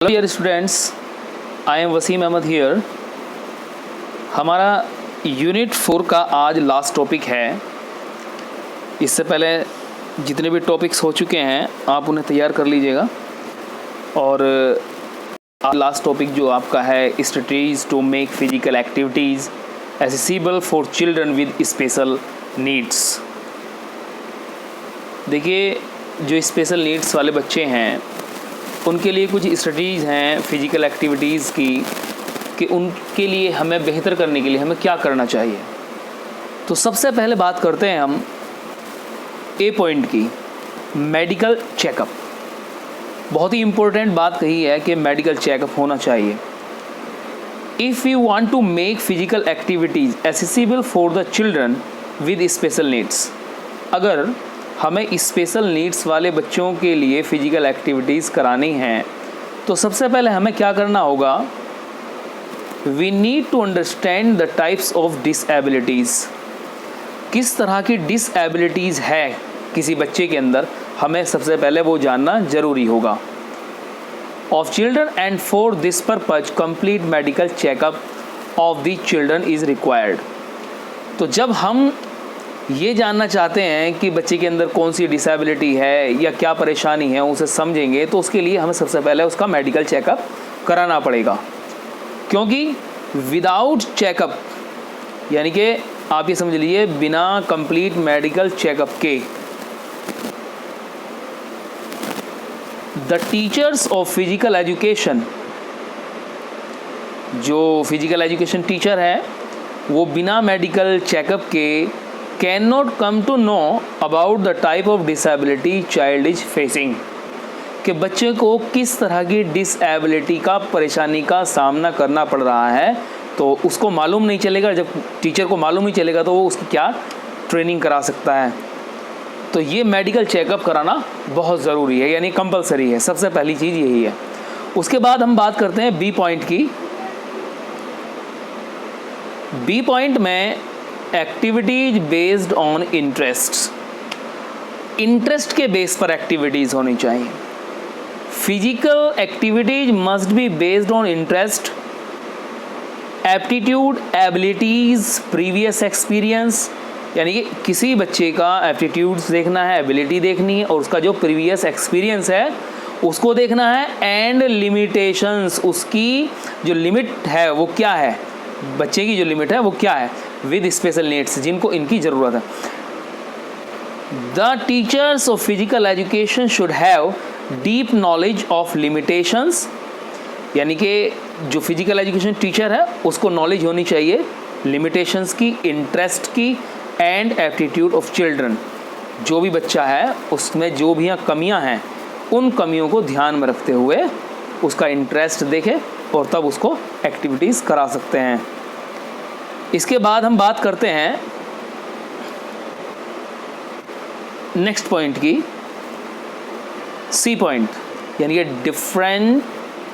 Hello dear students, I am Wasim Ahmad here. हमारा unit 4 का आज लास्ट टॉपिक है। इससे पहले जितने भी टॉपिक्स हो चुके हैं आप उन्हें तैयार कर लीजिएगा। और आज लास्ट टॉपिक जो आपका है, strategies to make physical activities accessible for children with special needs. देखिए, जो स्पेशल नीड्स वाले बच्चे हैं उनके लिए कुछ स्ट्रेटजीज़ हैं फिज़िकल एक्टिविटीज़ की कि उनके लिए हमें बेहतर करने के लिए हमें क्या करना चाहिए। तो सबसे पहले बात करते हैं हम ए पॉइंट की, मेडिकल चेकअप। बहुत ही इम्पोर्टेंट बात कही है कि मेडिकल चेकअप होना चाहिए। If you want to make physical activities accessible for the children with special needs, अगर हमें स्पेशल नीड्स वाले बच्चों के लिए फ़िज़िकल एक्टिविटीज़ करानी हैं तो सबसे पहले हमें क्या करना होगा, we need to understand the types of disabilities. किस तरह की डिसएबिलिटीज़ है किसी बच्चे के अंदर, हमें सबसे पहले वो जानना ज़रूरी होगा। Of children and for this purpose complete medical checkup of the children is required. तो जब हम ये जानना चाहते हैं कि बच्चे के अंदर कौन सी डिसेबिलिटी है या क्या परेशानी है, उसे समझेंगे तो उसके लिए हमें सबसे पहले उसका मेडिकल चेकअप कराना पड़ेगा। क्योंकि विदाउट चेकअप, यानी कि आप ये समझ लीजिए बिना कंप्लीट मेडिकल चेकअप के the teachers of physical education, जो फिजिकल एजुकेशन टीचर है वो बिना मेडिकल चेकअप के cannot come to know about the type of disability child is facing, कि बच्चे को किस तरह की डिसएबिलिटी का परेशानी का सामना करना पड़ रहा है। तो उसको मालूम नहीं चलेगा, जब टीचर को मालूम नहीं चलेगा तो वो उसकी क्या ट्रेनिंग करा सकता है। तो ये मेडिकल चेकअप कराना बहुत ज़रूरी है, यानी कंपलसरी है। सबसे पहली चीज़ यही है। उसके बाद हम बात करते हैं बी पॉइंट की। बी पॉइंट में एक्टिविटीज बेस्ड ऑन इंटरेस्ट के बेस पर एक्टिविटीज़ होनी चाहिए। Physical activities must be based on interest, aptitude, abilities, previous experience. यानी कि किसी बच्चे का एप्टीट्यूड्स देखना है, एबिलिटी देखनी है और उसका जो प्रीवियस एक्सपीरियंस है उसको देखना है। एंड लिमिटेशंस, उसकी जो लिमिट है वो क्या है, बच्चे की जो लिमिट है वो क्या है विद स्पेशल नीड्स, जिनको इनकी ज़रूरत है। The teachers of physical education should have deep knowledge of limitations, यानी कि जो फिजिकल एजुकेशन टीचर है उसको नॉलेज होनी चाहिए लिमिटेशंस की, इंटरेस्ट की एंड एप्टीट्यूड ऑफ चिल्ड्रन। जो भी बच्चा है उसमें जो भी कमियां हैं उन कमियों को ध्यान में रखते हुए उसका इंटरेस्ट देखे और तब उसको एक्टिविटीज़ करा सकते हैं। इसके बाद हम बात करते हैं नेक्स्ट पॉइंट की, सी पॉइंट, यानी कि डिफरेंट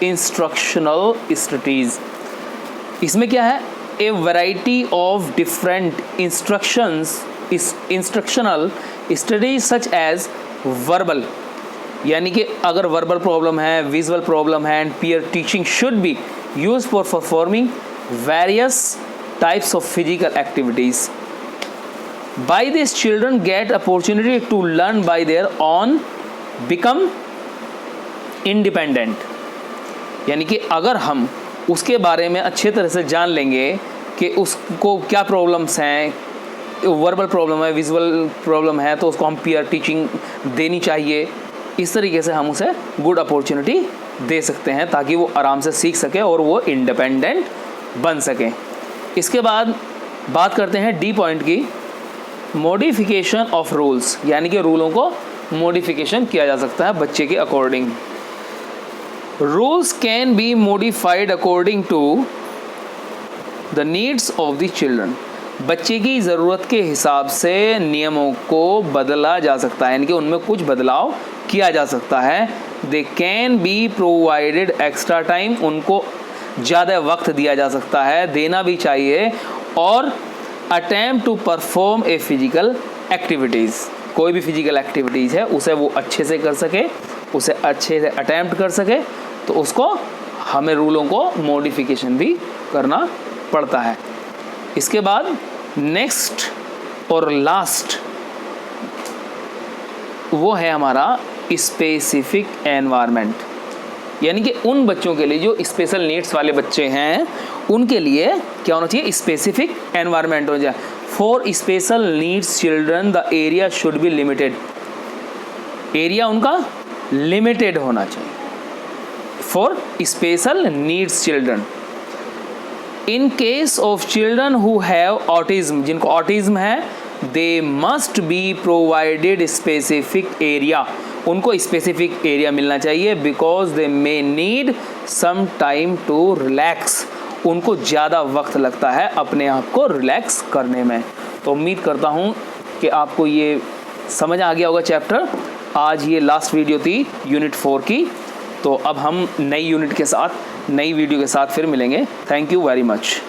इंस्ट्रक्शनल स्ट्रेटजीज। इसमें क्या है, a variety of different instructional strategies such as verbal, यानी कि अगर वर्बल प्रॉब्लम है, विजुअल प्रॉब्लम है, and peer teaching should be used for performing various types of physical activities. By this, children get opportunity to learn by their own, become independent. यानी कि अगर हम उसके बारे में अच्छे तरह से जान लेंगे कि उसको क्या प्रॉब्लम्स हैं, वर्बल प्रॉब्लम है, विजुअल प्रॉब्लम है, तो उसको हम पीयर टीचिंग देनी चाहिए। इस तरीके से हम उसे गुड अपॉर्चुनिटी दे सकते हैं ताकि वो आराम से सीख सके और वो इंडिपेंडेंट बन सके। इसके बाद बात करते हैं डी पॉइंट की, मॉडिफिकेशन ऑफ रूल्स, यानी कि रूलों को मॉडिफिकेशन किया जा सकता है बच्चे के according. Rules can be modified according to the needs of the children. बच्चे की ज़रूरत के हिसाब से नियमों को बदला जा सकता है, यानी कि उनमें कुछ बदलाव किया जा सकता है। They can be provided extra time, उनको ज़्यादा वक्त दिया जा सकता है, देना भी चाहिए। और attempt to perform a physical activities, कोई भी फिजिकल एक्टिविटीज़ है उसे वो अच्छे से कर सके, उसे अच्छे से अटेम्प्ट कर सके, तो उसको हमें रूलों को मॉडिफिकेशन भी करना पड़ता है। इसके बाद नेक्स्ट और लास्ट वो है हमारा स्पेसिफिक एनवायरनमेंट, यानी कि उन बच्चों के लिए जो स्पेशल नीड्स वाले बच्चे हैं उनके लिए क्या होना चाहिए, स्पेसिफिक एनवायरनमेंट हो जाए। For special needs children the area should be limited, area उनका लिमिटेड होना चाहिए। For special needs children, in case of children who have autism, जिनको ऑटिज्म है, they must be provided specific area, उनको specific area मिलना चाहिए। Because they may need some time to relax, उनको ज़्यादा वक्त लगता है अपने आप को रिलैक्स करने में। तो उम्मीद करता हूँ कि आपको ये समझ आ गया होगा चैप्टर। आज ये लास्ट वीडियो थी यूनिट 4 की, तो अब हम नई यूनिट के साथ, नई वीडियो के साथ फिर मिलेंगे। Thank you very much.